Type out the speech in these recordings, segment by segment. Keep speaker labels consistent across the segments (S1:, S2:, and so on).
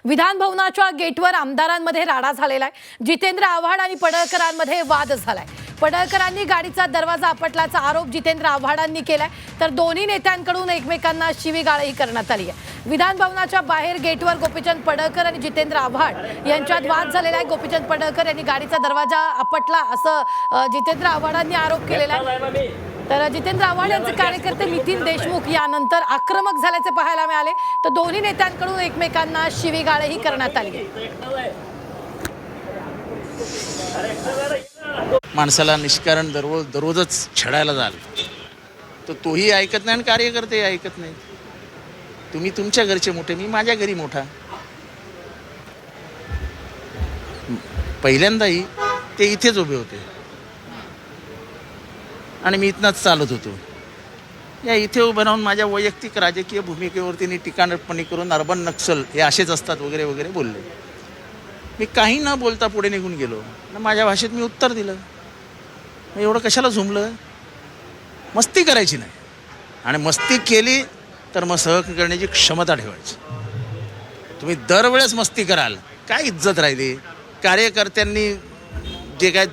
S1: विधान भवनाच्या गेटवर आमदारांमध्ये राडा झालेला आहे। जितेंद्र आव्हाड आणि पडळकरांमध्ये वाद झालाय। पडळकरांनी गाडीचा दरवाजा आपटल्याचा आरोप जितेंद्र आव्हाडांनी केलाय, तर दोन्ही नेत्यांकडून एकमेकांना शिवीगाळही करण्यात आली आहे। विधान भवनाच्या बाहेर गेटवर गोपीचंद पडळकर आणि जितेंद्र आव्हाड यांच्यात वाद झालेला आहे। गोपीचंद पडळकर यांनी गाडीचा दरवाजा आपटला असं जितेंद्र आव्हाडांनी आरोप केलेला आहे। तर जितेंद्र आव्हाड यांचे कार्यकर्ते नितीन देशमुख यानंतर आक्रमक झाल्याचे पाहायला मिळाले, तर दोन्ही नेत्यांकडून एकमेकांना शिवीगाळही करण्यात आली।
S2: माणसाला निष्कारण दररोजच छळायला जाल तर तोही ऐकत नाही आणि कार्यकर्ते ऐकत नाही। तुम्ही तुमच्या घरचे मोठे, मी माझ्या घरी मोठा। पहिल्यांदाही ते इथेच उभे होते आणि मी इथनंच चालत होतो। या इथे उभं राहून माझ्या वैयक्तिक राजकीय भूमिकेवरती टिकाणपणी करून अर्बन नक्सल हे असेच असतात वगैरे वगैरे बोलले। मी काही न बोलता पुढे निघून गेलो, माझ्या भाषेत मी उत्तर दिलं। एवढं कशाला झुमलं? मस्ती करायची नाही, आणि मस्ती केली तर मग सहन करण्याची क्षमता ठेवायची। तुम्ही दरवेळेस मस्ती कराल, काय इज्जत राहिली? कार्यकर्त्यांनी जे काय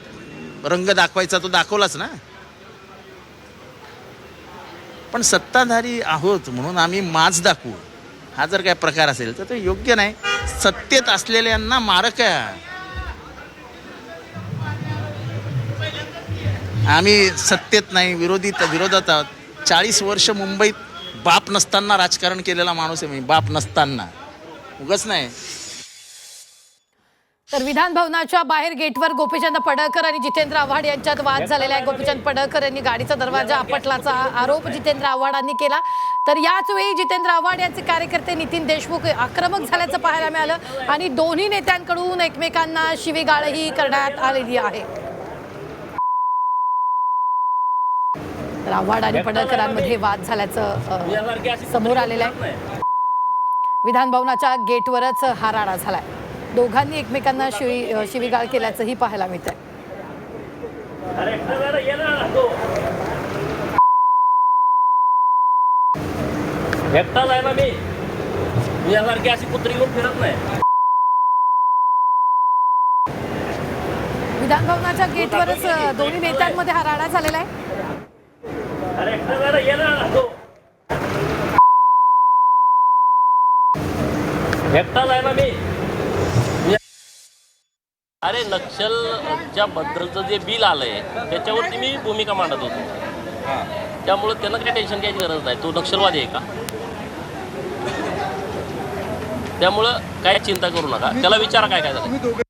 S2: रंग दाखवायचा तो दाखवलाच ना। पण सत्ताधारी आहोत म्हणून आम्ही माज दाखवू, हा जर काय प्रकार असेल तर तो योग्य नाही। सत्तेत असलेल्यांना मारक आहे। आम्ही सत्तेत नाही, विरोधात आहोत। 40 वर्ष मुंबईत बाप नसताना राजकारण केलेला माणूस आहे मी, बाप नसताना, उगाच नाही।
S1: तर विधान भवनाच्या बाहेर गेटवर गोपीचंद पडळकर आणि जितेंद्र आव्हाड यांच्यात वाद झालेला आहे। गोपीचंद पडळकर यांनी गाडीचा दरवाजा आपटल्याचा आरोप जितेंद्र आव्हाडांनी केला, तर याच वेळी जितेंद्र आव्हाड यांचे कार्यकर्ते नितीन देशमुख आक्रमक झाल्याचं पाहायला मिळालं आणि दोन्ही नेत्यांकडून एकमेकांना शिवीगाळही करण्यात आलेली आहे। तर आव्हाड आणि पडळकरांमध्ये वाद झाल्याचं समोर आलेलं आहे। विधान भवनाच्या गेटवरच हा राडा झालाय। दोघांनी एकमेकांना शिवीगाळ केल्याचंही पाहायला मिळतंय।
S3: एकटाच आहे ना मी यासारखी अशी कुत्री घेऊन फिरत नाही।
S1: विधान भवनाच्या गेटवरच दोन्ही नेत्यांमध्ये हा राडा झालेला आहे।
S3: एकटाच आहे ना मी। अरे नक्षलच्या बद्दलचं जे बिल आलंय त्याच्यावरती मी भूमिका मांडत होतो, त्यामुळे त्यांना काही टेन्शन घ्यायची गरज नाही। तो नक्षलवादी आहे का? त्यामुळं काय चिंता करू नका, त्याला विचारा काय काय झालं।